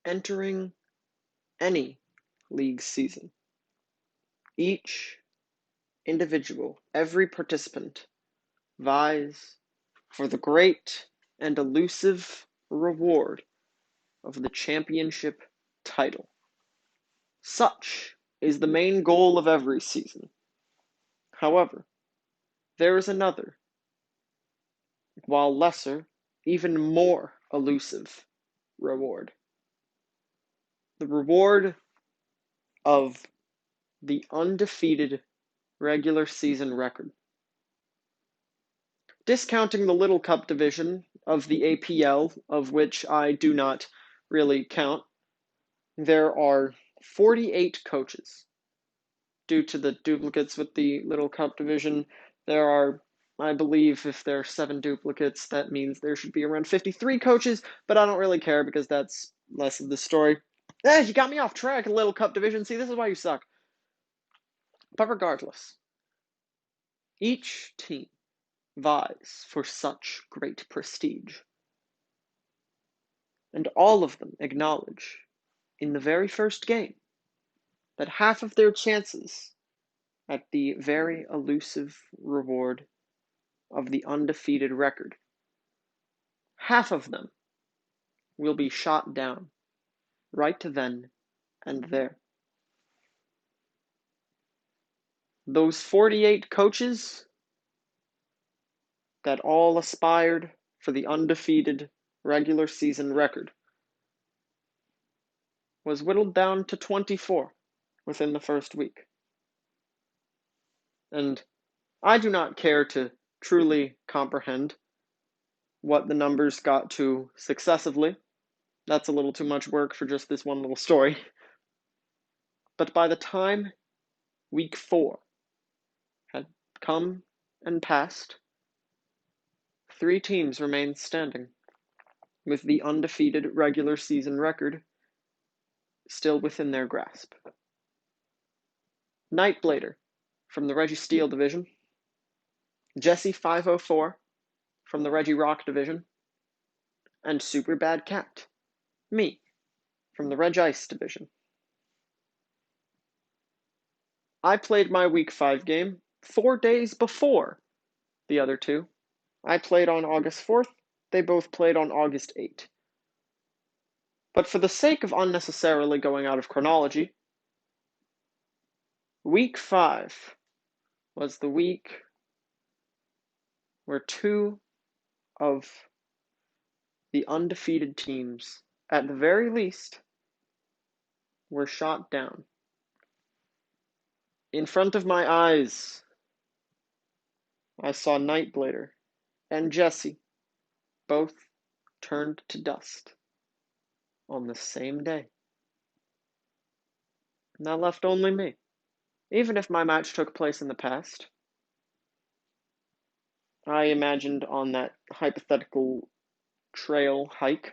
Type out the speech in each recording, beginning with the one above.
entering any league season, each individual, every participant, vies for the great and elusive reward of the championship title. Such is the main goal of every season. However, there is another, while lesser, even more elusive reward. The reward of the undefeated regular season record. Discounting the Little Cup division of the APL, of which I do not really count, there are 48 coaches. Due to the duplicates with the Little Cup division, there are, I believe, if there are 7 duplicates, that means there should be around 53 coaches, but I don't really care because that's less of the story. You got me off track, Little Cup division. See, this is why you suck. But regardless, each team vies for such great prestige. And all of them acknowledge, in the very first game, that half of their chances at the very elusive reward of the undefeated record, half of them will be shot down right then and there. Those 48 coaches that all aspired for the undefeated regular season record was whittled down to 24 within the first week. And I do not care to truly comprehend what the numbers got to successively. That's a little too much work for just this one little story. But by the time week 4 had come and passed, 3 teams remained standing, with the undefeated regular season record still within their grasp. Nightblader from the Reggie Steele division, Jesse 504 from the Reggie Rock division, and Super Bad Cat, me, from the Reg Ice division. I played my week 5 game 4 days before the other two. I played on August 4th, they both played on August 8th. But for the sake of unnecessarily going out of chronology, week 5 was the week where 2 of the undefeated teams, at the very least, were shot down. In front of my eyes, I saw Nightblader and Jesse both turned to dust on the same day. And that left only me. Even if my match took place in the past, I imagined on that hypothetical trail hike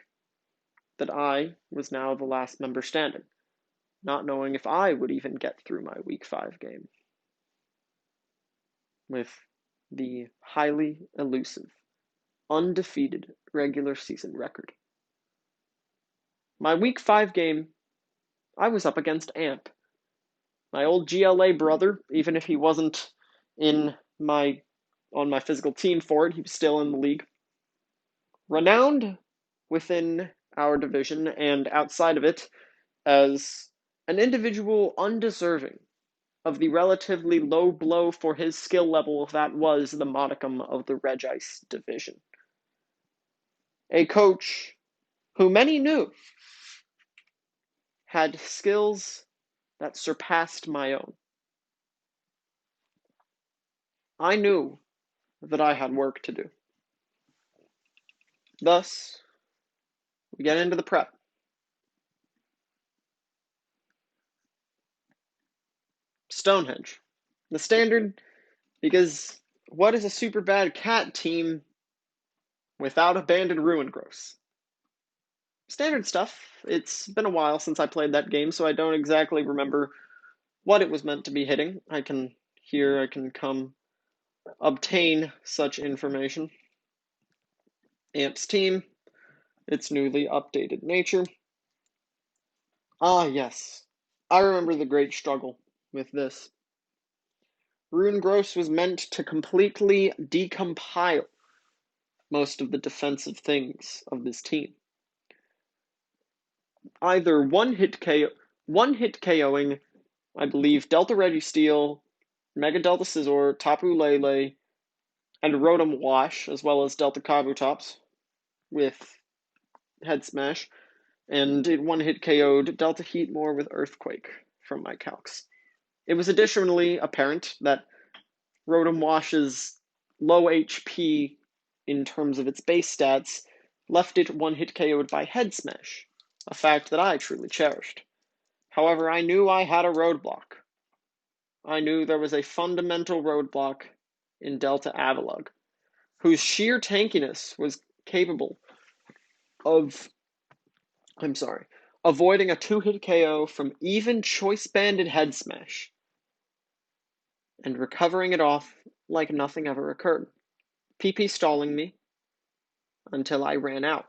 that I was now the last member standing, not knowing if I would even get through my week 5 game with the highly elusive, undefeated regular season record. My week 5 game, I was up against Amp, my old GLA brother. Even if he wasn't on my physical team for it, he was still in the league. Renowned within our division and outside of it as an individual undeserving of the relatively low blow for his skill level that was the modicum of the Reg Ice division. A coach who many knew had skills that surpassed my own. I knew that I had work to do. Thus, we get into the prep. Stonehenge. The standard, because what is a Super Bad Cat team without abandoned ruin gross? Standard stuff. It's been a while since I played that game, so I don't exactly remember what it was meant to be hitting. I can come obtain such information. Amp's team, its newly updated nature, Ah, yes. I remember the great struggle with this. Ruin Gross was meant to completely decompile most of the defensive things of this team. Either one hit KOing, I believe, Delta Registeel, Mega Delta Scizor, Tapu Lele, and Rotom Wash, as well as Delta Kabutops with Head Smash, and it one hit KO'd Delta Heatmore with Earthquake from my calcs. It was additionally apparent that Rotom Wash's low HP in terms of its base stats left it one hit KO'd by Head Smash, a fact that I truly cherished. However, I knew I had a roadblock. I knew there was a fundamental roadblock in Delta Avalugg, whose sheer tankiness was capable of, avoiding a two-hit KO from even choice-banded Head Smash and recovering it off like nothing ever occurred. PP stalling me until I ran out,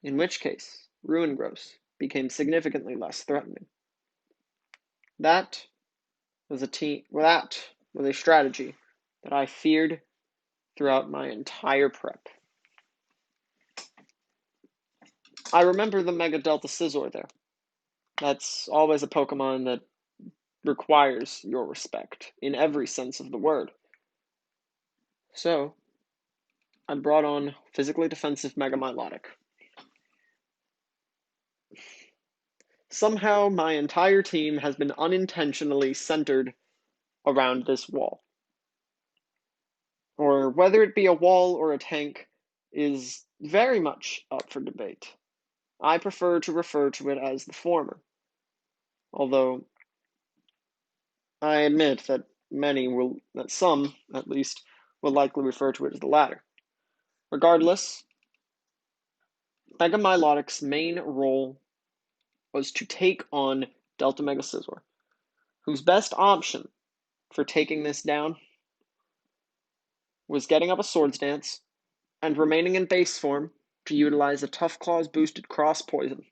in which case Ruin Gross became significantly less threatening. That was a strategy that I feared throughout my entire prep. I remember the Mega Delta Scizor there. That's always a Pokemon that requires your respect in every sense of the word. So, I brought on physically defensive Mega Milotic. Somehow, my entire team has been unintentionally centered around this wall. Or whether it be a wall or a tank is very much up for debate. I prefer to refer to it as the former, although I admit that some at least, will likely refer to it as the latter. Regardless, Mega Milotic's main role was to take on Delta Mega Scizor, whose best option for taking this down was getting up a Swords Dance and remaining in base form to utilize a Tough Claws boosted Cross Poison.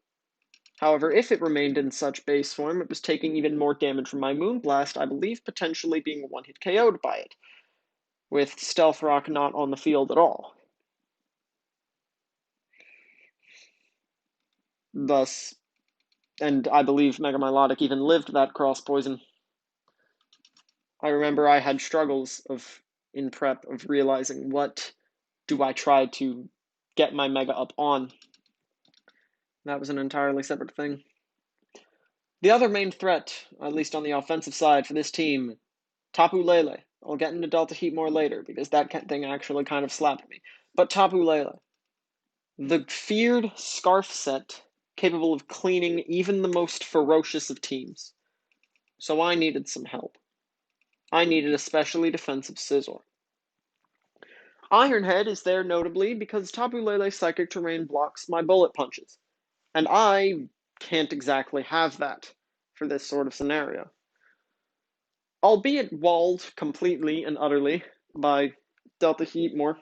However, if it remained in such base form, it was taking even more damage from my Moonblast, I believe potentially being one-hit KO'd by it, with Stealth Rock not on the field at all. Thus, and I believe Mega Milotic even lived that Cross Poison. I remember I had struggles in prep of realizing what do I try to get my Mega up on. That was an entirely separate thing. The other main threat, at least on the offensive side for this team, Tapu Lele. I'll get into Delta Heat more later because that thing actually kind of slapped me. But Tapu Lele, the feared Scarf set capable of cleaning even the most ferocious of teams. So I needed some help. I needed a specially defensive Scizor. Ironhead is there notably because Tapu Lele's Psychic Terrain blocks my bullet punches, and I can't exactly have that for this sort of scenario. Albeit walled completely and utterly by Delta Heatmore,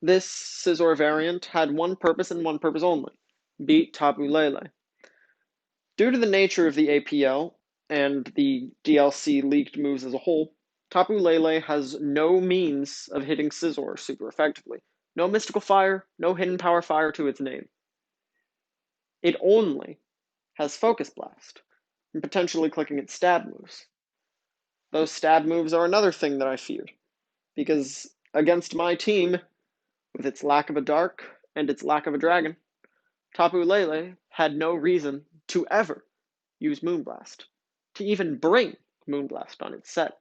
this Scizor variant had one purpose and one purpose only: beat Tapu Lele. Due to the nature of the APL and the DLC leaked moves as a whole, Tapu Lele has no means of hitting Scizor super effectively. No Mystical Fire, no Hidden Power Fire to its name. It only has Focus Blast, and potentially clicking its stab moves. Those stab moves are another thing that I feared, because against my team, with its lack of a dark and its lack of a dragon, Tapu Lele had no reason to ever use Moonblast, to even bring Moonblast on its set.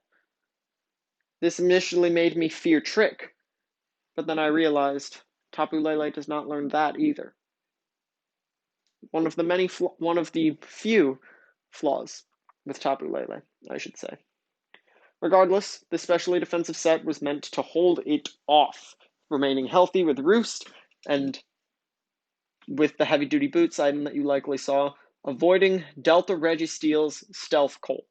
This initially made me fear Trick, but then I realized Tapu Lele does not learn that either. One of the few flaws with Tapu Lele, I should say. Regardless, the specially defensive set was meant to hold it off, remaining healthy with Roost and with the heavy-duty boots item that you likely saw, avoiding Delta Registeel's Stealth Coal.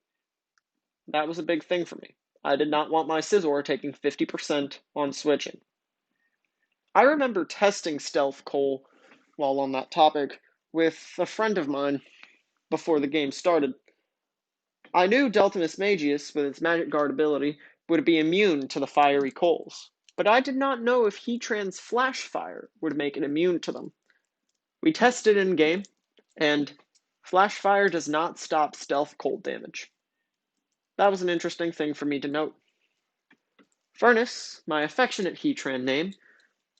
That was a big thing for me. I did not want my Scizor taking 50% on switching. I remember testing Stealth Coal while on that topic with a friend of mine before the game started. I knew Delta Magius, with its magic guard ability, would be immune to the fiery coals, but I did not know if Heatran's flash fire would make it immune to them. We tested in game, and flash fire does not stop stealth cold damage. That was an interesting thing for me to note. Furnace, my affectionate Heatran name,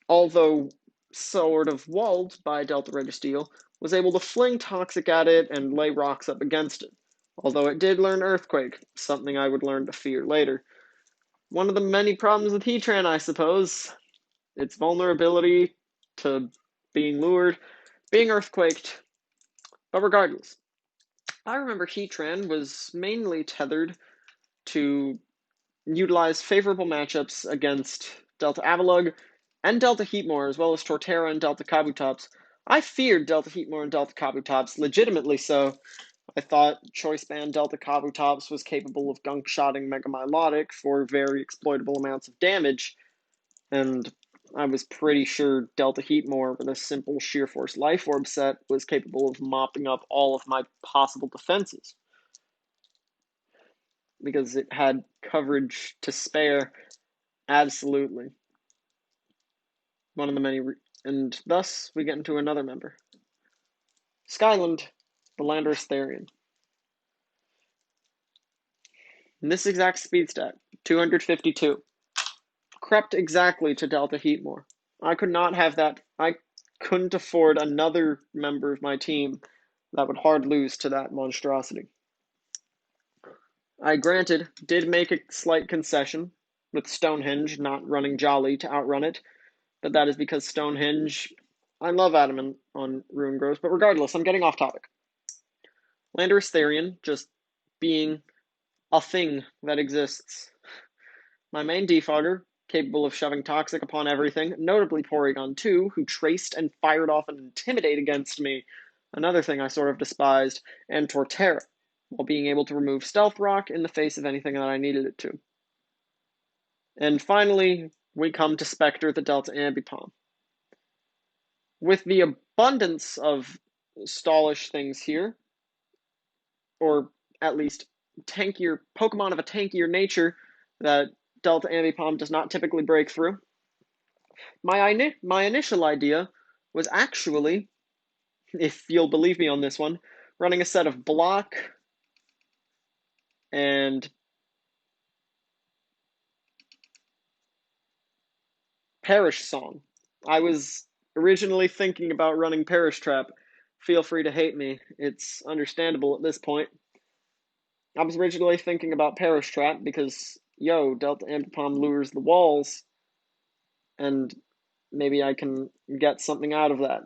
although sort of walled by Delta Registeel, was able to fling Toxic at it and lay rocks up against it, although it did learn Earthquake, something I would learn to fear later. One of the many problems with Heatran, I suppose, its vulnerability to being lured, being Earthquaked. But regardless, I remember Heatran was mainly tethered to utilize favorable matchups against Delta Avalugg and Delta Heatmor, as well as Torterra and Delta Kabutops. I feared Delta Heatmor and Delta Kabutops, legitimately so. I thought Choice Band Delta Kabutops was capable of gunk-shotting Mega Milotic for very exploitable amounts of damage, and I was pretty sure Delta Heatmor with a simple Sheer Force Life Orb set was capable of mopping up all of my possible defenses, because it had coverage to spare. Absolutely. One of the many, and thus we get into another member. Skyland, the Landorus Therian. And this exact speed stat, 252, crept exactly to Delta Heatmor. I could not have that. I couldn't afford another member of my team that would hard lose to that monstrosity. I, granted, did make a slight concession with Stonehenge not running Jolly to outrun it, but that is because Stonehenge, I love Adamant on Ruin Gross, but regardless, I'm getting off topic. Landorus Therian just being a thing that exists. My main defogger, capable of shoving Toxic upon everything, notably Porygon 2, who traced and fired off an Intimidate against me, another thing I sort of despised, and Torterra, while being able to remove Stealth Rock in the face of anything that I needed it to. And finally, we come to Spectre the Delta Ambipom. With the abundance of stallish things here, or at least tankier Pokemon of a tankier nature that Delta Ambipom does not typically break through, my initial idea was actually, if you'll believe me on this one, running a set of Block and Perish Song. I was originally thinking about running Perish Trap. Feel free to hate me. It's understandable at this point. I was originally thinking about Perish Trap because, Delta Ambipom lures the walls, and maybe I can get something out of that.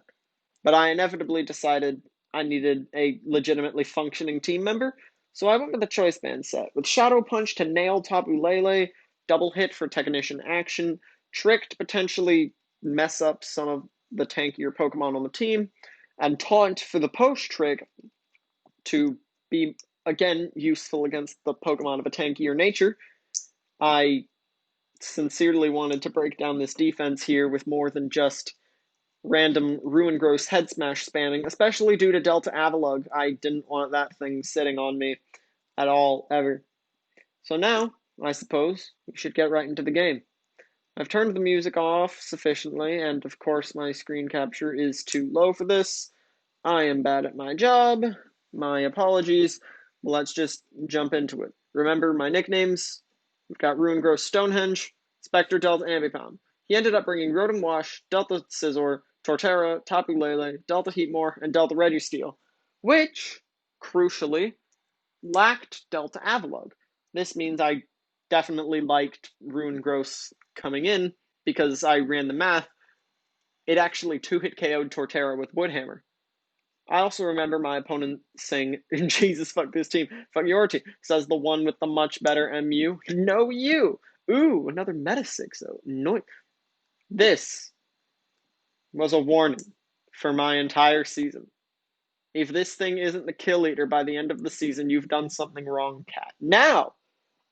But I inevitably decided I needed a legitimately functioning team member, so I went with the Choice Band set, with Shadow Punch to nail Tapu Lele, Double Hit for Technician action, Trick to potentially mess up some of the tankier Pokemon on the team, and Taunt for the post trick to be, again, useful against the Pokemon of a tankier nature. I sincerely wanted to break down this defense here with more than just random Ruin Gross head smash spamming, especially due to Delta Avalugg. I didn't want that thing sitting on me at all, ever. So now, I suppose, we should get right into the game. I've turned the music off sufficiently, and of course my screen capture is too low for this. I am bad at my job. My apologies. Let's just jump into it. Remember my nicknames. We've got Ruin Gross Stonehenge, Spectre Delta Ambipom. He ended up bringing Rotom Wash, Delta Scizor, Torterra, Tapu Lele, Delta Heatmor, and Delta Registeel, which, crucially, lacked Delta Avalugg. This means I definitely liked Ruin Gross coming in because I ran the math. It actually 2-hit KO'd Torterra with Woodhammer. I also remember my opponent saying, Jesus, fuck this team, fuck your team, says the one with the much better MU. No you! Ooh, another Meta 6, though. No. This was a warning for my entire season. If this thing isn't the kill leader by the end of the season, you've done something wrong, cat. Now,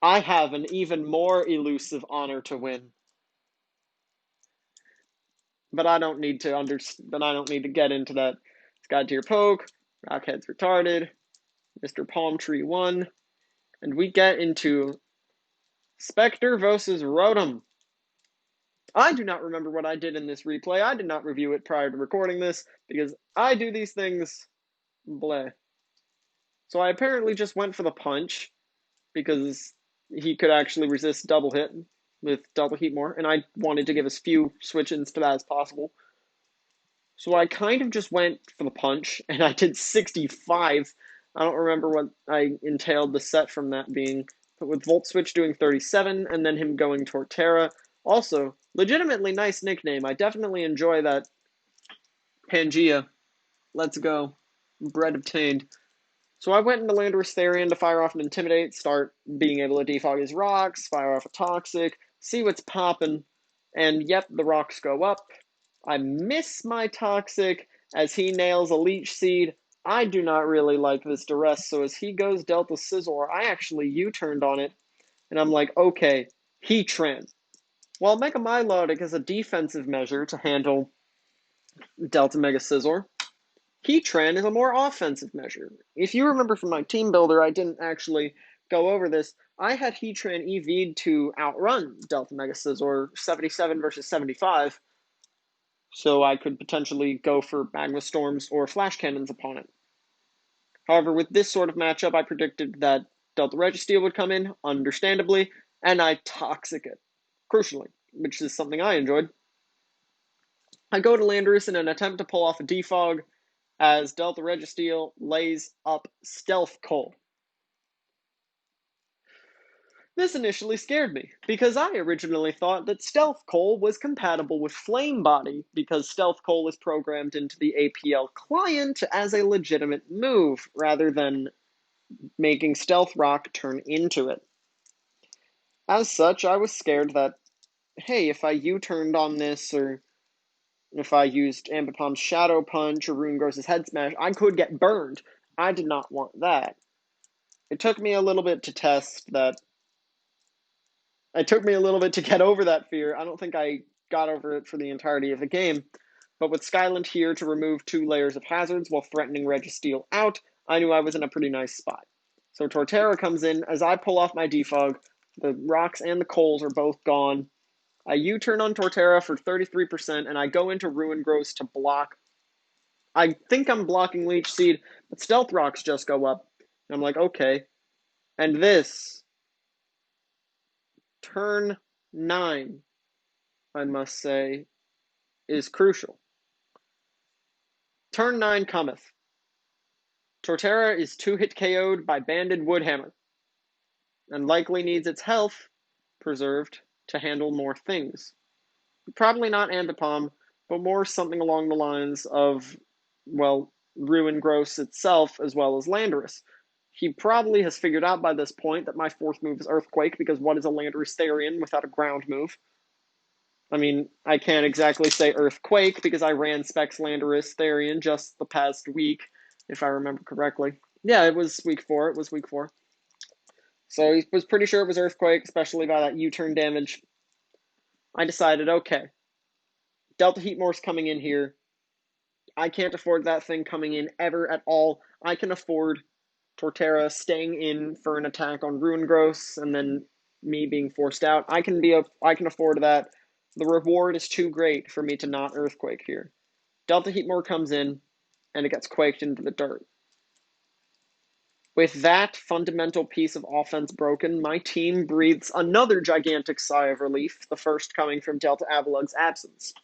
I have an even more elusive honor to win. But I don't need to get into that. It's God tier poke, Rockhead's retarded. Mr. Palm Tree won. And we get into Spectre versus Rotom. I do not remember what I did in this replay. I did not review it prior to recording this because I do these things bleh. So I apparently just went for the punch because he could actually resist double hit with double heat more, and I wanted to give as few switch-ins to that as possible. So I kind of just went for the punch, and I did 65. I don't remember what I entailed the set from that being, but with Volt Switch doing 37, and then him going Torterra. Also, legitimately nice nickname. I definitely enjoy that. Pangea. Let's go. Bread obtained. So I went into Landorus Therian to fire off an Intimidate, start being able to defog his rocks, fire off a Toxic, see what's poppin', and yep, the rocks go up. I miss my Toxic as he nails a Leech Seed. I do not really like this duress, so as he goes Delta Scizor, I actually U-turned on it, and I'm like, okay, Heatran. While Mega Milotic is a defensive measure to handle Delta Mega Scizor, Heatran is a more offensive measure. If you remember from my team builder, I didn't actually go over this. I had Heatran EV'd to outrun Delta Mega Scizor 77 versus 75, so I could potentially go for Magma Storms or Flash Cannons upon it. However, with this sort of matchup, I predicted that Delta Registeel would come in, understandably, and I Toxic it, crucially, which is something I enjoyed. I go to Landorus in an attempt to pull off a defog, as Delta Registeel lays up Stealth Coal. This initially scared me, because I originally thought that Stealth Coal was compatible with Flame Body, because Stealth Coal is programmed into the APL client as a legitimate move, rather than making Stealth Rock turn into it. As such, I was scared that, hey, if I U-turned on this, or if I used Ambipom's Shadow Punch or Runegrowth's Head Smash, I could get burned. I did not want that. It took me a little bit to test that. It took me a little bit to get over that fear. I don't think I got over it for the entirety of the game. But with Skyland here to remove 2 layers of hazards while threatening Registeel out, I knew I was in a pretty nice spot. So Torterra comes in. As I pull off my defog, the rocks and the coals are both gone. I U-turn on Torterra for 33%, and I go into Ruin Growth to block. I think I'm blocking Leech Seed, but Stealth Rocks just go up. And I'm like, okay. And this, turn 9, I must say, is crucial. Turn 9 cometh. Torterra is 2-hit KO'd by Banded Woodhammer, and likely needs its health preserved to handle more things. Probably not Ambipom, but more something along the lines of, well, Ruin Growth itself as well as Landorus. He probably has figured out by this point that my 4th move is Earthquake, because what is a Landorus Therian without a ground move? I mean, I can't exactly say Earthquake, because I ran Specs Landorus Therian just the past week, if I remember correctly. Yeah, it was week 4. It was week 4. So he was pretty sure it was Earthquake, especially by that U-turn damage. I decided, okay, Delta Heatmore's coming in here. I can't afford that thing coming in ever at all. I can afford Torterra staying in for an attack on Ruin Growth and then me being forced out. I can afford that. The reward is too great for me to not Earthquake here. Delta Heatmore comes in, and it gets quaked into the dirt. With that fundamental piece of offense broken, my team breathes another gigantic sigh of relief, the first coming from Delta Avalug's absence.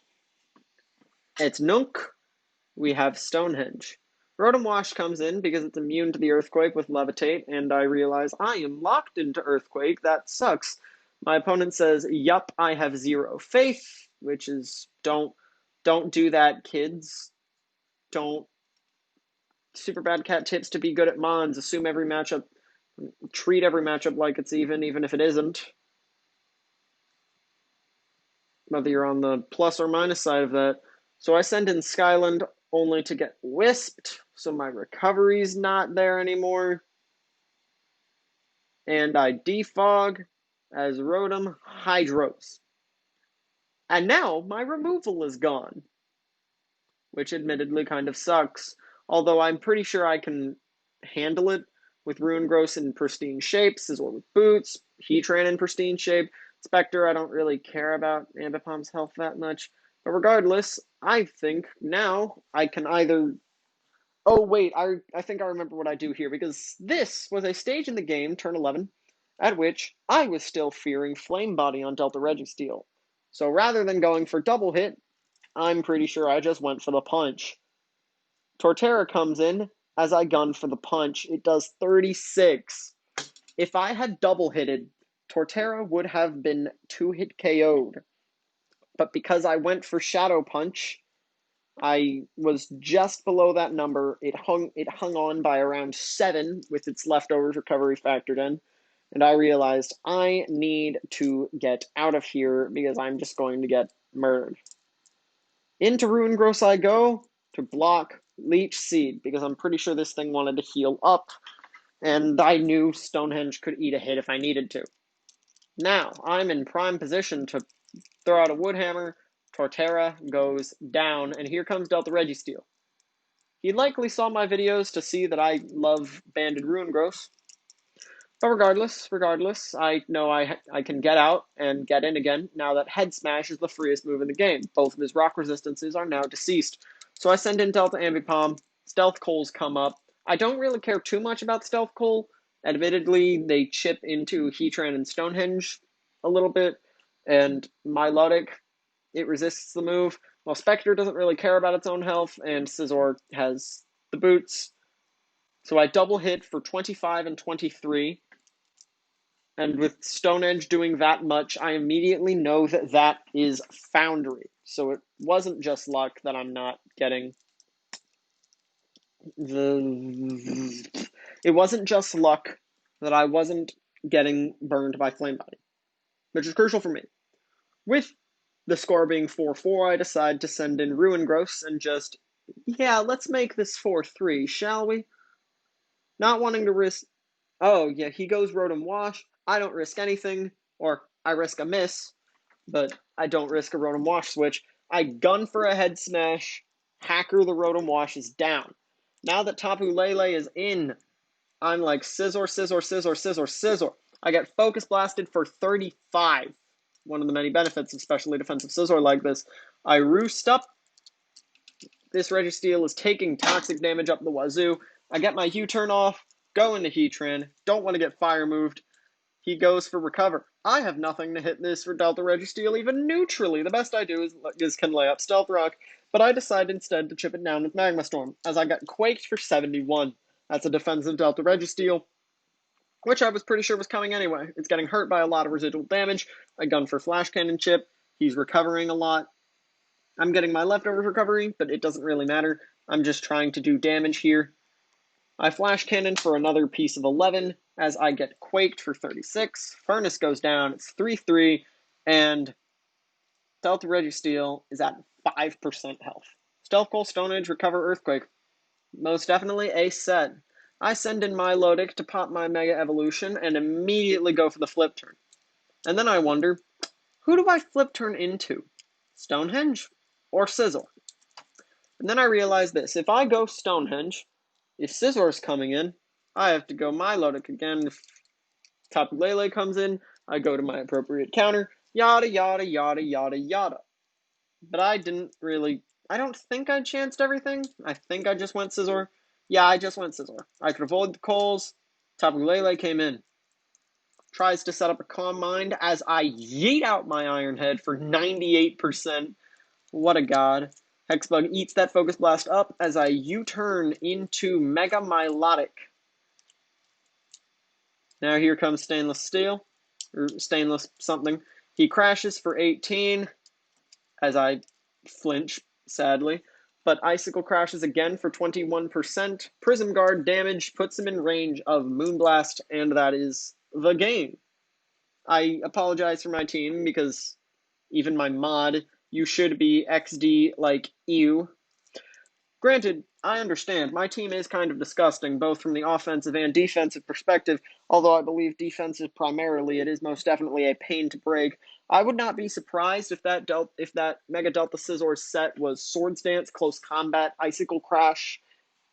It's Nunk. We have Stonehenge. Rotom Wash comes in because it's immune to the Earthquake with Levitate, and I realize I am locked into Earthquake. That sucks. My opponent says, yup, I have 0 faith, which is, don't do that, kids. Don't. Super bad cat tips to be good at Mons. Assume every matchup, treat every matchup like it's even if it isn't. Whether you're on the plus or minus side of that. So I send in Skyland only to get Wisped, so my recovery's not there anymore. And I defog as Rotom Hydros. And now my removal is gone, which admittedly kind of sucks. although I'm pretty sure I can handle it with Ruin Gross in pristine shape, Scizor with boots, Heatran in pristine shape, Spectre, I don't really care about Ambipom's health that much. But regardless, I think now I can either... Oh, wait, I think I remember what I do here, because this was a stage in the game, turn 11, at which I was still fearing Flame Body on Delta Registeel. So rather than going for double hit, I'm pretty sure I just went for the punch. Torterra comes in as I gun for the punch. It does 36. If I had double hitted, Torterra would have been 2-hit KO'd. But because I went for Shadow Punch, I was just below that number. It hung on by around 7 with its leftovers recovery factored in. And I realized I need to get out of here because I'm just going to get murdered. Into Ruin Gross I go to block Leech Seed because I'm pretty sure this thing wanted to heal up. And I knew Stonehenge could eat a hit if I needed to. Now, I'm in prime position to throw out a Wood Hammer. Torterra goes down, and here comes Delta Registeel. He likely saw my videos to see that I love Banded Ruin Gross. But regardless, I know I can get out and get in again now that Head Smash is the freest move in the game. Both of his rock resistances are now deceased. So I send in Delta Ambipom. Stealth Coals come up. I don't really care too much about Stealth Coal. Admittedly, they chip into Heatran and Stonehenge a little bit. And Milotic, it resists the move. While Spectre doesn't really care about its own health, and Scizor has the boots. So I double hit for 25 and 23. And with Stonehenge doing that much, I immediately know that that is Foundry. So it wasn't just luck that I'm not getting the... It wasn't just luck that I wasn't getting burned by Flame Body, which is crucial for me. With the score being 4-4, I decide to send in Ruin Gross and just, yeah, let's make this 4-3, shall we? Not wanting to risk... Oh, yeah, he goes Rotom Wash. I don't risk anything, or I risk a miss, but I don't risk a Rotom Wash switch. I gun for a Head Smash. Hacker the Rotom Wash is down. Now that Tapu Lele is in, I'm like Scizor, Scizor, Scizor, Scizor, Scizor. I get Focus Blasted for 35. One of the many benefits of specially defensive Scizor like this. I roost up. This Registeel is taking toxic damage up the wazoo. I get my U-turn off, go into Heatran, don't want to get fire moved. He goes for recover. I have nothing to hit this for Delta Registeel even neutrally. The best I do is can lay up Stealth Rock, but I decide instead to chip it down with Magma Storm, as I got Quaked for 71. That's a defensive Delta Registeel, which I was pretty sure was coming anyway. It's getting hurt by a lot of residual damage. I gun for Flash Cannon Chip. He's recovering a lot. I'm getting my leftovers recovery, but it doesn't really matter. I'm just trying to do damage here. I Flash Cannon for another piece of 11 as I get Quaked for 36. Furnace goes down. It's 3-3, and Delta Registeel is at 5% health. Stealth Coal, Stonehenge, Recover, Earthquake. Most definitely a set. I send in Milotic to pop my Mega Evolution and immediately go for the Flip Turn. And then I wonder, who do I Flip Turn into? Stonehenge or Scizor? And then I realize this. If I go Stonehenge, if Scizor's coming in, I have to go Milotic again. If Tapu Lele comes in, I go to my appropriate counter. Yada, yada, yada, yada, yada. But I don't think I chanced everything. I think I just went Scizor. Yeah, I just went Scizor. I could avoid the Coals. Tapu Lele came in. Tries to set up a Calm Mind as I yeet out my Iron Head for 98%. What a god. Hexbug eats that Focus Blast up as I U-turn into Mega Milotic. Now here comes Stainless Steel, or Stainless something. He crashes for 18 as I flinch, sadly. But Icicle crashes again for 21%. Prism Guard damage puts him in range of Moonblast, and that is the game. I apologize for my team because even my mod, you should be XD like you. Granted, I understand, my team is kind of disgusting, both from the offensive and defensive perspective, although I believe defensive primarily, it is most definitely a pain to break. I would not be surprised if that Mega Delta Scizor set was Swords Dance, Close Combat, Icicle Crash,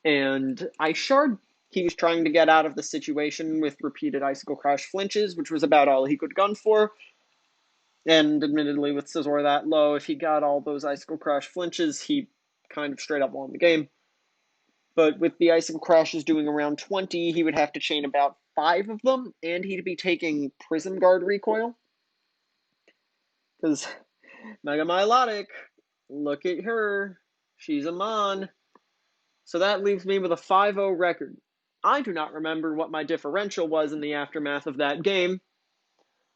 And Ishard, he was trying to get out of the situation with repeated Icicle Crash flinches, which was about all he could gun for. And admittedly, with Scizor that low, if he got all those Icicle Crash flinches, he kind of straight up won the game. But with the Icicle Crashes doing around 20, he would have to chain about 5 of them, and he'd be taking Prism Guard recoil. Because Mega Milotic, look at her. She's a Mon. So that leaves me with a 5-0 record. I do not remember what my differential was in the aftermath of that game.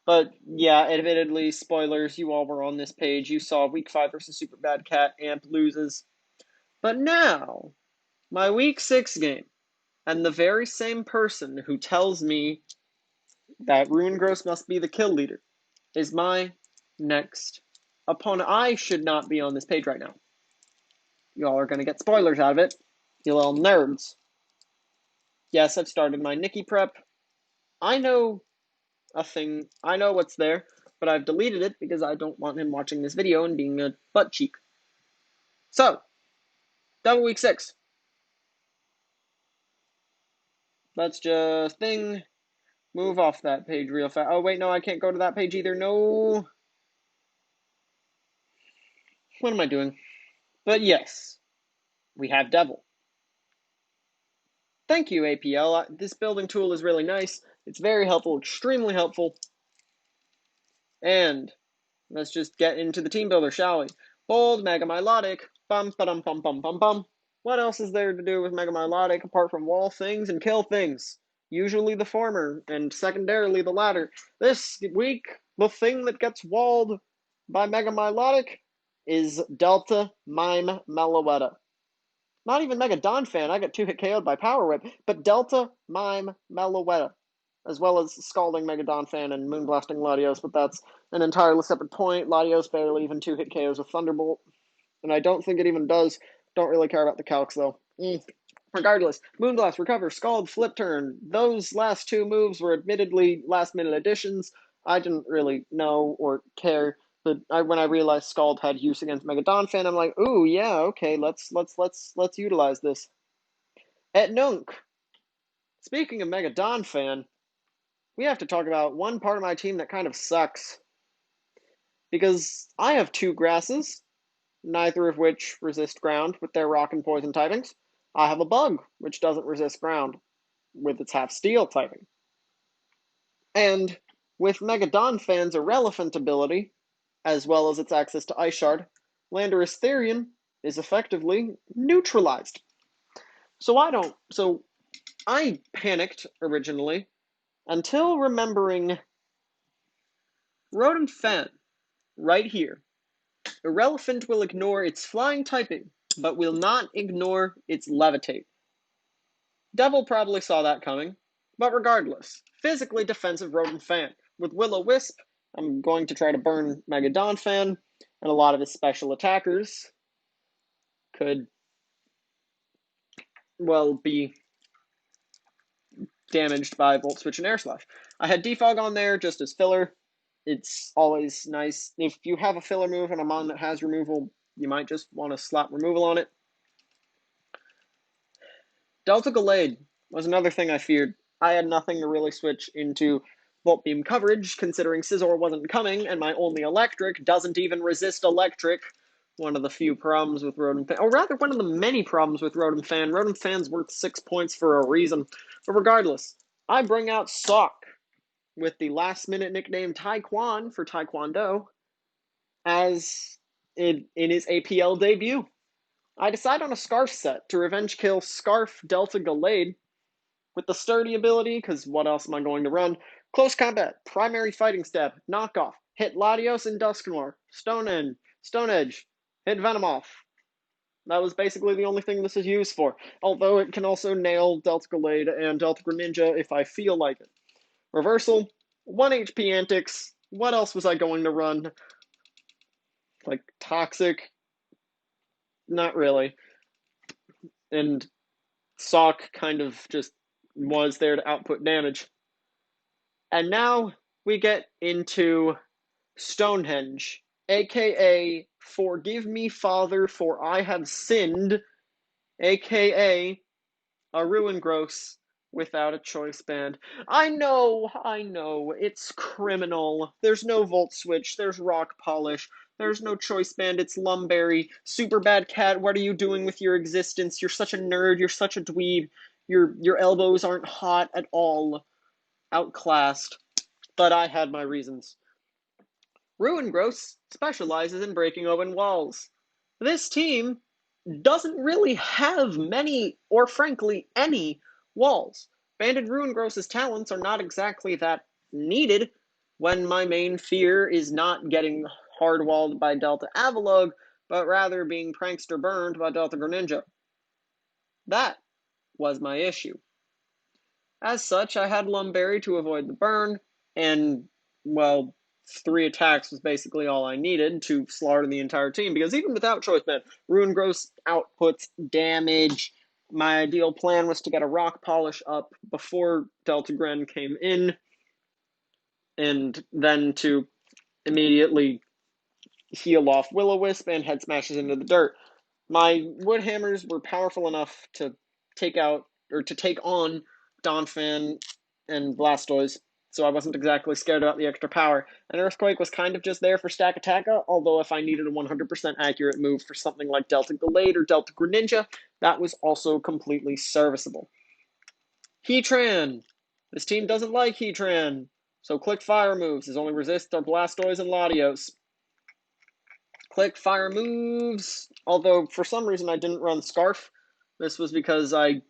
But yeah, admittedly, spoilers, you all were on this page. You saw Week 5 versus Super Bad Cat, Amp loses. But now, my Week 6 game, and the very same person who tells me that Ruingross must be the kill leader is my next opponent. I should not be on this page right now. Y'all are going to get spoilers out of it, you little nerds. Yes, I've started my Nikki prep. I know what's there, but I've deleted it because I don't want him watching this video and being a butt cheek. So, double Week 6. Let's just move off that page real fast. Oh, wait, no, I can't go to that page either. No. What am I doing? But yes, we have Devil. Thank you, APL. This building tool is really nice. It's very helpful, extremely helpful. And let's just get into the team builder, shall we? Bold, Mega Milotic, bum, ba-dum, bum, bum, bum, bum. What else is there to do with Mega Milotic apart from wall things and kill things? Usually the former, and secondarily the latter. This week, the thing that gets walled by Mega Milotic is Delta Mime Meloetta. Not even Mega Donphan, I got 2-hit KO'd by Power Whip, but Delta Mime Meloetta, as well as Scalding Mega Donphan and Moonblasting Latios, but that's an entirely separate point. Latios barely even 2-hit KOs with Thunderbolt, and I don't think it even does. Don't really care about the calcs, though. Regardless, Moonblast, Recover, Scald, Flip Turn. Those last 2 moves were admittedly last-minute additions. I didn't really know or care. But when I realized Scald had use against Mega Donphan, I'm like, ooh, yeah, okay, let's utilize this. At Nunk, speaking of Mega Donphan, we have to talk about one part of my team that kind of sucks. Because I have 2 grasses, neither of which resist ground with their rock and poison typings. I have a bug, which doesn't resist ground with its half steel typing. And with Mega Donphan's Irrelevant ability, as well as its access to Ice Shard, Landorus Therian is effectively neutralized. So I panicked originally until remembering Rodent Fan right here. Irrelevant will ignore its flying typing, but will not ignore its levitate. Devil probably saw that coming, but regardless, physically defensive Rodent Fan. With Will-O-Wisp, I'm going to try to burn Mega Donphan, and a lot of his special attackers could, well, be damaged by Volt Switch and Air Slash. I had Defog on there just as filler. It's always nice. If you have a filler move and a mon that has removal, you might just want to slap removal on it. Delta Gallade was another thing I feared. I had nothing to really switch into Volt Beam coverage, considering Scizor wasn't coming, and my only electric doesn't even resist electric. One of the few problems with Rodent Fan, or rather one of the many problems with Rodent Fan. Rodent Fan's worth 6 points for a reason. But regardless, I bring out Sock with the last-minute nickname Taekwon for Taekwondo as in his APL debut. I decide on a Scarf set to revenge kill Scarf Delta Gallade with the Sturdy ability, because what else am I going to run? Close Combat, Primary Fighting Stab, Knockoff, hit Latios and Dusknoir, Stone Edge, hit Venomoth. That was basically the only thing this is used for, although it can also nail Delta Gallade and Delta Greninja if I feel like it. Reversal, 1 HP Antics. What else was I going to run? Like, Toxic? Not really. And Sock kind of just was there to output damage. And now we get into Stonehenge, aka Forgive Me, Father, for I have sinned, aka A ruin gross without a choice band. I know, it's criminal. There's no volt switch, there's rock polish, there's no choice band, it's Lumberry. Super bad cat, what are you doing with your existence? You're such a nerd, you're such a dweeb. Your elbows aren't hot at all. Outclassed. But I had my reasons. Ruin Gross specializes in breaking open walls. This team doesn't really have many, or frankly, any walls. Banded Ruingross's talents are not exactly that needed when my main fear is not getting hard-walled by Delta Avalog, but rather being prankster burned by Delta Greninja. That was my issue. As such, I had Lumberry to avoid the burn, and, well, 3 attacks was basically all I needed to slaughter the entire team, because even without Choice Band, Ruin Gross outputs damage. My ideal plan was to get a Rock Polish up before Delta Gren came in, and then to immediately heal off Will-O-Wisp and head smashes into the dirt. My Wood Hammers were powerful enough to take on Donphan and Blastoise, so I wasn't exactly scared about the extra power. And Earthquake was kind of just there for Stack Attacka, although if I needed a 100% accurate move for something like Delta Gallade or Delta Greninja, that was also completely serviceable. Heatran! This team doesn't like Heatran, so click fire moves. His only resists are Blastoise and Latios. Click fire moves, although for some reason I didn't run Scarf. This was because I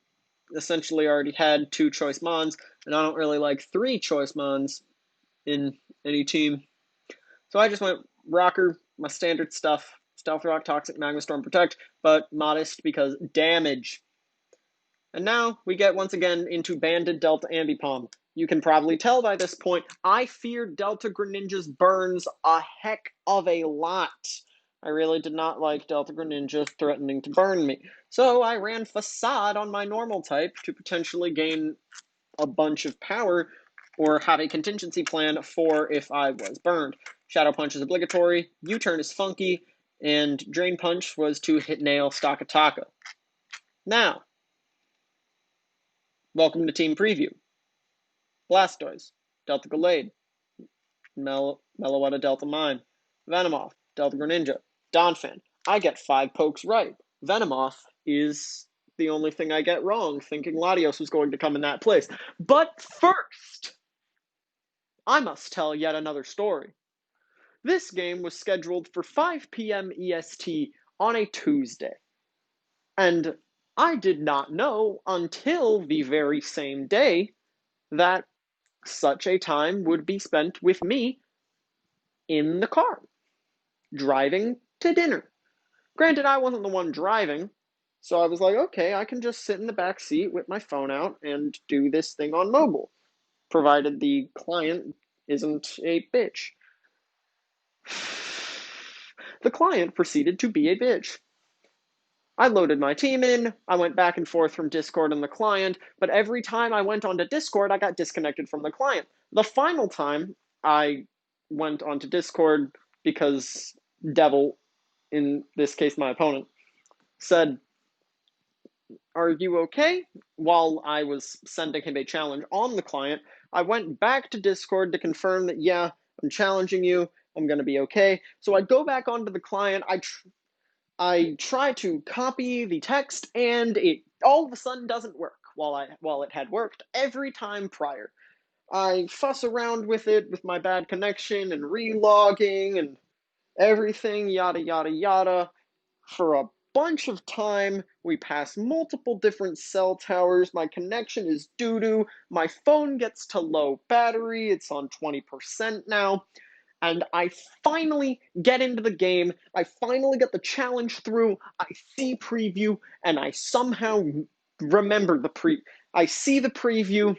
essentially already had 2 choice mons, and I don't really like 3 choice mons in any team. So I just went Rocker, my standard stuff, Stealth Rock, Toxic, Magma Storm, Protect, but modest because damage. And now we get once again into Banded Delta Ambipom. You can probably tell by this point, I feared Delta Greninja's burns a heck of a lot. I really did not like Delta Greninja threatening to burn me. So I ran Facade on my normal type to potentially gain a bunch of power or have a contingency plan for if I was burned. Shadow Punch is obligatory, U-Turn is funky, and Drain Punch was to hit nail Stakataka. Now, welcome to Team Preview. Blastoise, Delta Gallade, Meloetta Delta Mine, Venomoth, Delta Greninja, Donphan. I get 5 pokes right. Venomoth is the only thing I get wrong, thinking Latios was going to come in that place. But first, I must tell yet another story. This game was scheduled for 5 p.m. EST on a Tuesday. And I did not know until the very same day that such a time would be spent with me in the car, driving to dinner. Granted, I wasn't the one driving, so I was like, okay, I can just sit in the back seat with my phone out and do this thing on mobile, provided the client isn't a bitch. The client proceeded to be a bitch. I loaded my team in, I went back and forth from Discord and the client, but every time I went onto Discord, I got disconnected from the client. The final time I went onto Discord because Devil, in this case my opponent, said, "Are you okay?" While I was sending him a challenge on the client, I went back to Discord to confirm that, yeah, I'm challenging you, I'm going to be okay. So I go back onto the client, I try to copy the text, and it all of a sudden doesn't work, while it had worked every time prior. I fuss around with it with my bad connection and relogging and everything, yada yada yada, for a bunch of time. We pass multiple different cell towers. My connection is doo-doo. My phone gets to low battery. It's on 20% now. And I finally get into the game. I finally get the challenge through. I see preview, and I somehow remember I see the preview,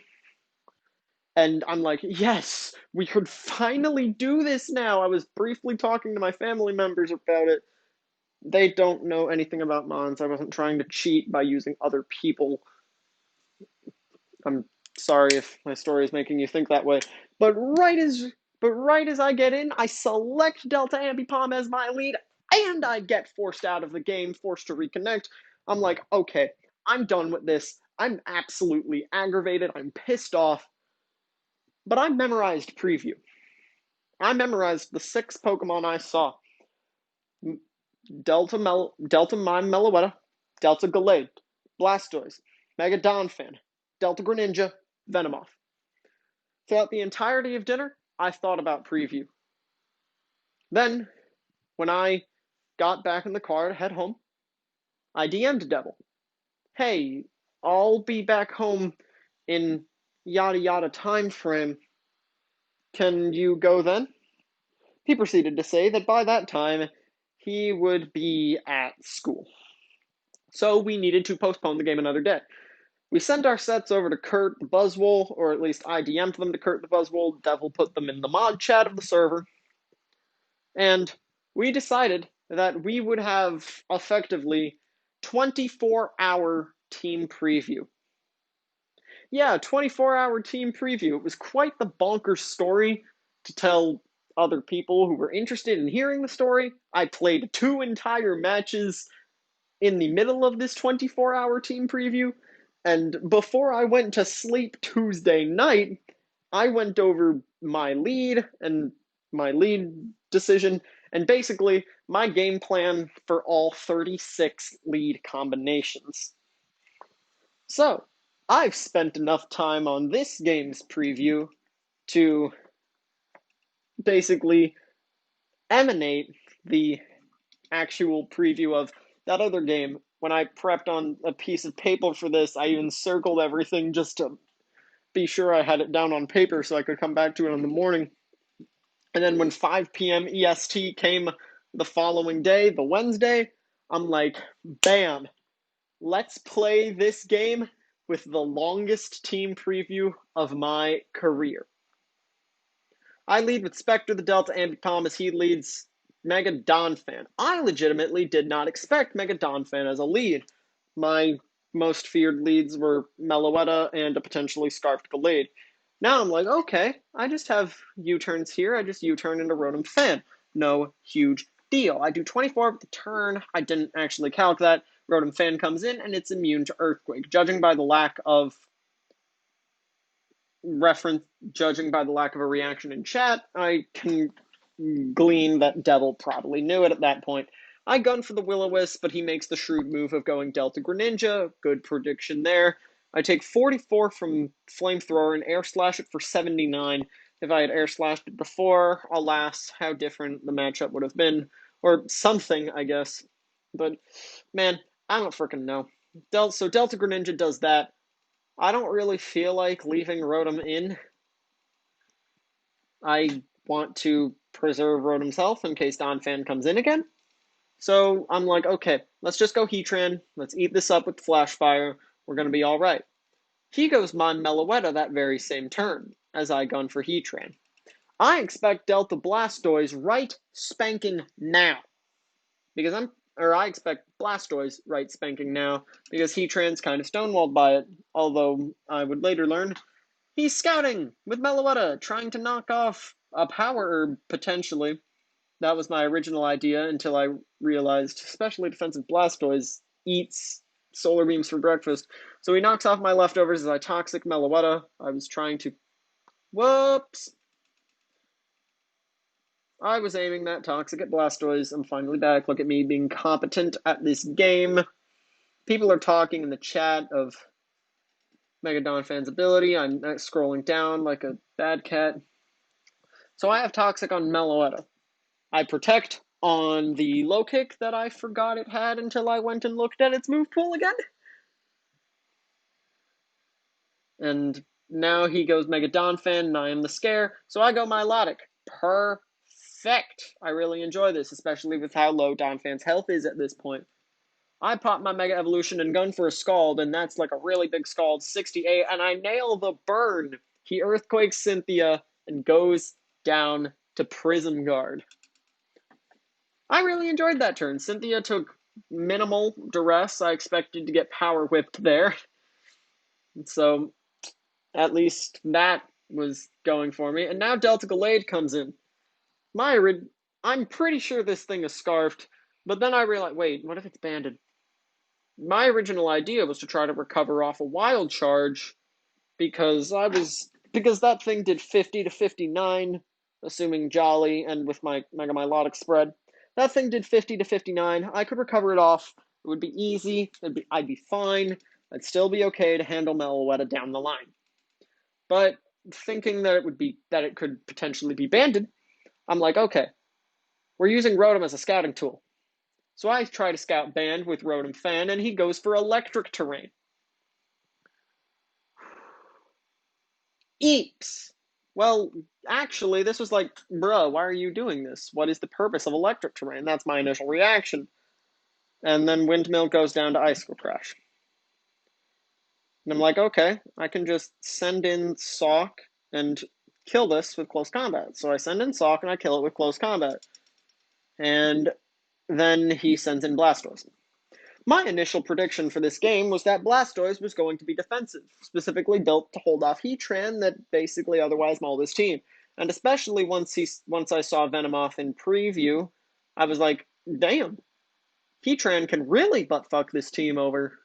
and I'm like, yes, we could finally do this now. I was briefly talking to my family members about it. They don't know anything about Mons. I wasn't trying to cheat by using other people. I'm sorry if my story is making you think that way. But right as I get in, I select Delta Ambipom as my lead, and I get forced out of the game, forced to reconnect. I'm like, okay, I'm done with this. I'm absolutely aggravated. I'm pissed off. But I memorized preview. I memorized the 6 Pokemon I saw. Delta Mime Meloetta, Delta Gallade, Blastoise, Mega Donphan, Delta Greninja, Venomoth. Throughout the entirety of dinner, I thought about preview. Then, when I got back in the car to head home, I DM'd Devil. Hey, I'll be back home in yada yada time frame. Can you go then? He proceeded to say that by that time, he would be at school. So we needed to postpone the game another day. We sent our sets over to Kurt the Buzzwole, or at least I DM'd them to Kurt the Buzzwole. Devil put them in the mod chat of the server. And we decided that we would have effectively 24-hour team preview. Yeah, 24-hour team preview. It was quite the bonkers story to tell other people who were interested in hearing the story. I played 2 entire matches in the middle of this 24-hour team preview, and before I went to sleep Tuesday night, I went over my lead decision, and basically my game plan for all 36 lead combinations. So, I've spent enough time on this game's preview to basically emanate the actual preview of that other game. When I prepped on a piece of paper for this, I even circled everything just to be sure I had it down on paper so I could come back to it in the morning. And then when 5 p.m. EST came the following day, the Wednesday, I'm like, bam, let's play this game with the longest team preview of my career. I lead with Spectre the Delta Ambipom as he leads Mega Donphan. I legitimately did not expect Mega Donphan as a lead. My most feared leads were Meloetta and a potentially Scarfed Gallade. Now I'm like, okay, I just have U-turns here. I just U-turn into Rotom Fan. No huge deal. I do 24 with the turn. I didn't actually calc that. Rotom Fan comes in and it's immune to Earthquake. Judging by the lack of a reaction in chat, I can glean that Devil probably knew it at that point. I gun for the Will-O-Wisp, but he makes the shrewd move of going Delta Greninja. Good prediction there. I take 44 from Flamethrower and Air Slash it for 79. If I had Air Slashed it before, alas, how different the matchup would have been. Or something, I guess. But, man, I don't freaking know. So Delta Greninja does that. I don't really feel like leaving Rotom in. I want to preserve Rotom's health in case Donphan comes in again. So I'm like, okay, let's just go Heatran. Let's eat this up with Flash Fire. We're going to be all right. He goes Mon Meloetta that very same turn as I gun for Heatran. I expect Delta Blastoise right spanking now. I expect Blastoise right spanking now because Heatran's kind of stonewalled by it. Although I would later learn he's scouting with Meloetta, trying to knock off a Power Herb potentially. That was my original idea until I realized especially defensive Blastoise eats Solar Beams for breakfast. So he knocks off my leftovers as I Toxic Meloetta. I was trying to... Whoops! I was aiming that Toxic at Blastoise. I'm finally back. Look at me being competent at this game. People are talking in the chat of Mega Donphan's ability. I'm scrolling down like a bad cat. So I have Toxic on Meloetta. I Protect on the low kick that I forgot it had until I went and looked at its move pool again. And now he goes Mega Donphan, and I am the Scare, so I go Milotic. Perfect! I really enjoy this, especially with how low Donphan's health is at this point. I pop my Mega Evolution and gun for a Scald, and that's like a really big Scald, 68, and I nail the burn. He Earthquakes Cynthia and goes down to Prism Guard. I really enjoyed that turn. Cynthia took minimal duress. I expected to get Power Whipped there. So, at least that was going for me. And now Delta Gallade comes in. I'm pretty sure this thing is scarfed, but then I realized, wait, what if it's banded? My original idea was to try to recover off a wild charge because that thing did 50 to 59, assuming Jolly and with my Mega Milotic spread. That thing did 50 to 59. I could recover it off. It would be easy. I'd be fine. I'd still be okay to handle Meloetta down the line. But thinking that it could potentially be banded, I'm like, okay, we're using Rotom as a scouting tool. So I try to scout Band with Rotom Fan, and he goes for Electric Terrain. Eeps! Well, actually, this was like, bruh, why are you doing this? What is the purpose of Electric Terrain? That's my initial reaction. And then Windmill goes down to Icicle Crash. And I'm like, okay, I can just send in Sawk and kill this with Close Combat. So I send in Sawk and I kill it with Close Combat. And then he sends in Blastoise. My initial prediction for this game was that Blastoise was going to be defensive, specifically built to hold off Heatran that basically otherwise mauled his team. And especially once I saw Venomoth in preview, I was like, damn, Heatran can really buttfuck this team over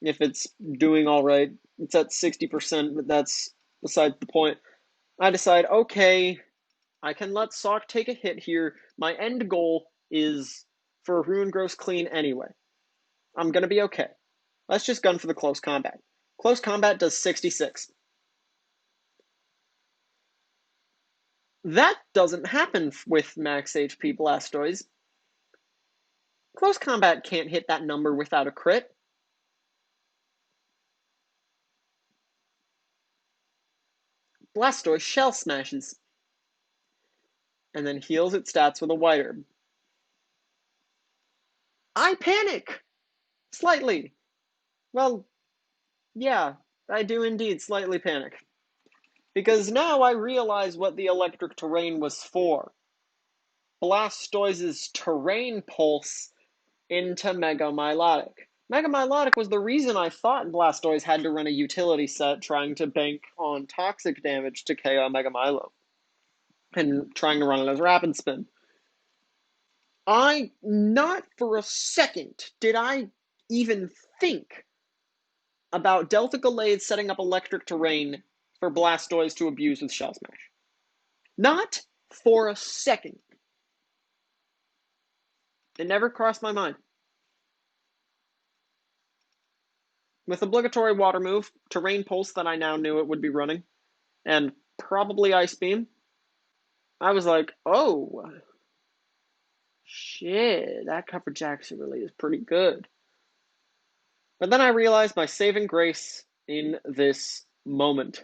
if it's doing all right. It's at 60%, but that's beside the point. I decide, okay, I can let Sawk take a hit here. My end goal is for Ruin Grows clean anyway. I'm going to be okay. Let's just gun for the Close Combat. Close Combat does 66. That doesn't happen with max HP Blastoise. Close Combat can't hit that number without a crit. Blastoise Shell Smashes. And then heals its stats with a White Herb. I panic! Slightly. Well, yeah, I do indeed slightly panic. Because now I realize what the Electric Terrain was for. Blastoise's Terrain Pulse into Mega Milotic. Mega Milotic was the reason I thought Blastoise had to run a utility set trying to bank on toxic damage to KO Mega Milo. And trying to run it as Rapid Spin. Not for a second did I even think about Delta Gallade setting up Electric Terrain for Blastoise to abuse with Shell Smash. Not for a second. It never crossed my mind. With obligatory Water move, Terrain Pulse that I now knew it would be running, and probably Ice Beam, I was like, oh, shit, that coverage actually really is pretty good. But then I realized my saving grace in this moment.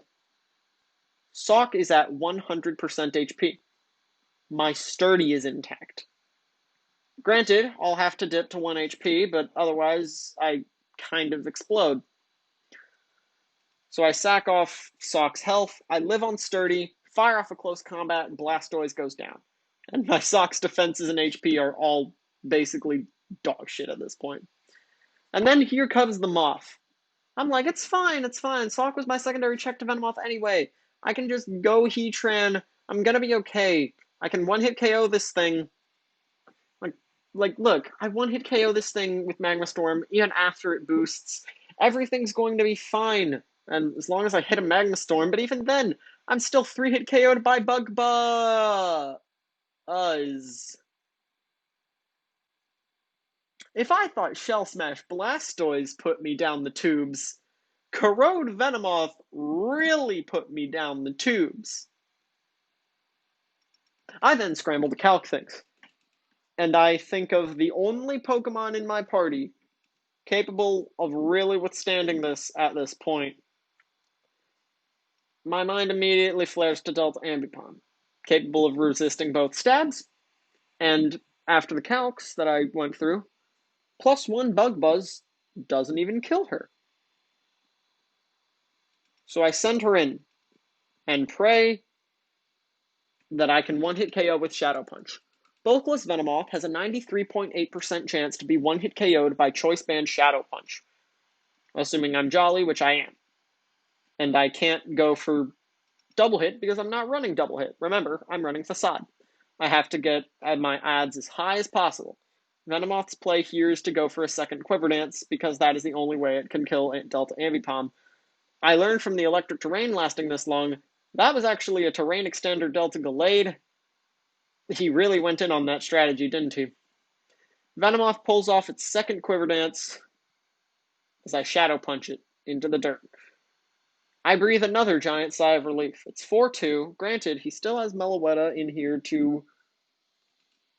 Sawk is at 100% HP. My Sturdy is intact. Granted, I'll have to dip to 1 HP, but otherwise I kind of explode. So I sack off Sawk's health, I live on Sturdy, fire off a Close Combat, and Blastoise goes down. And my Sawk's defenses and HP are all basically dog shit at this point. And then here comes the Moth. I'm like, it's fine, it's fine. Sawk was my secondary check to Venomoth anyway. I can just go Heatran. I'm gonna be okay. I can one-hit KO this thing. Look, I one-hit KO this thing with Magma Storm, even after it boosts. Everything's going to be fine. And as long as I hit a Magma Storm, but even then, I'm still 3-hit KO'd by Bug Buzz. If I thought Shell Smash Blastoise put me down the tubes, Corrode Venomoth really put me down the tubes. I then scramble to calc things. And I think of the only Pokemon in my party capable of really withstanding this at this point. My mind immediately flares to Delta Ambipom, capable of resisting both stabs, and after the calcs that I went through, +1 Bug Buzz doesn't even kill her. So I send her in and pray that I can one-hit KO with Shadow Punch. Bulkless Venomoth has a 93.8% chance to be one-hit KO'd by Choice Band Shadow Punch, assuming I'm Jolly, which I am. And I can't go for double hit because I'm not running double hit. Remember, I'm running Facade. I have to get my odds as high as possible. Venomoth's play here is to go for a second Quiver Dance, because that is the only way it can kill Delta Ambipom. I learned from the electric terrain lasting this long, that was actually a terrain extender Delta Gallade. He really went in on that strategy, didn't he? Venomoth pulls off its second Quiver Dance as I Shadow Punch it into the dirt. I breathe another giant sigh of relief. It's 4-2. Granted, he still has Meloetta in here to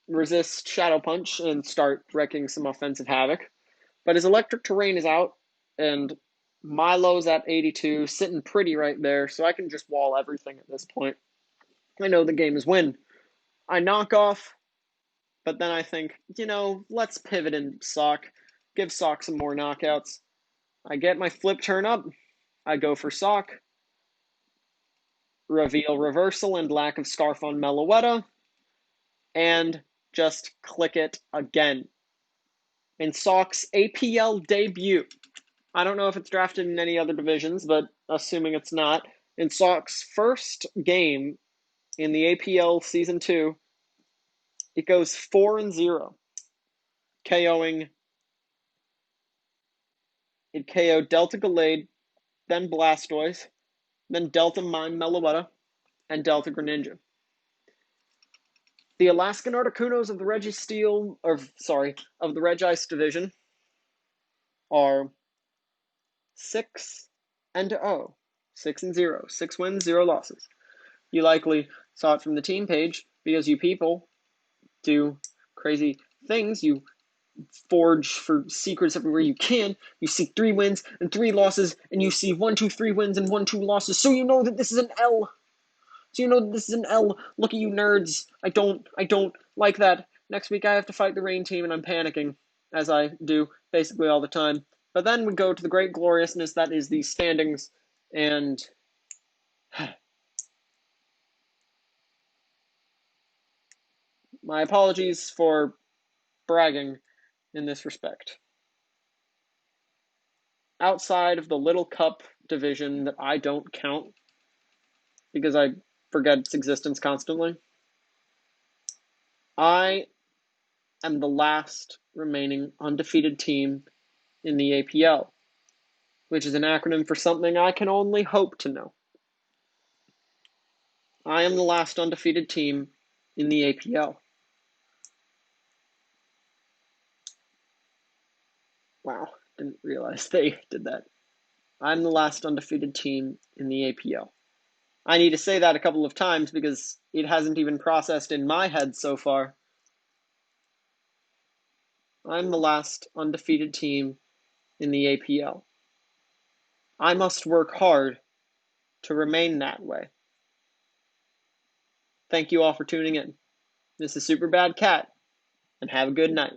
resist Shadow Punch and start wreaking some offensive havoc. But his electric terrain is out, and Milo's at 82, sitting pretty right there, so I can just wall everything at this point. I know the game is win. I knock off, but then I think, let's pivot and Sock. Give Sock some more knockouts. I get my flip turn up. I go for Sock. Reveal Reversal and lack of Scarf on Meloetta. And just click it again. In Sock's APL debut. I don't know if it's drafted in any other divisions, but assuming it's not, in Sock's first game in the APL Season 2, it goes 4-0, KOing. It KO'd Delta Gallade, then Blastoise, then Delta Mime Meloetta, and Delta Greninja. The Alaskan Articunos of the of the Regice division are 6-0. 6-0. 6 wins, 0 losses. You likely saw it from the team page because you people do crazy things. You forge for secrets everywhere you can. You see 3 wins and 3 losses, and you see 1, 2, 3 wins and 1, 2 losses. So you know that this is an L. Look at you nerds. I don't like that. Next week I have to fight the rain team, and I'm panicking, as I do basically all the time. But then we go to the great gloriousness that is the standings, and my apologies for bragging in this respect. Outside of the Little Cup division that I don't count because I forget its existence constantly, I am the last remaining undefeated team in the APL, which is an acronym for something I can only hope to know. I am the last undefeated team in the APL. Wow, didn't realize they did that. I'm the last undefeated team in the APL. I need to say that a couple of times because it hasn't even processed in my head so far. I'm the last undefeated team in the APL. I must work hard to remain that way. Thank you all for tuning in. This is Super Bad Cat, and have a good night.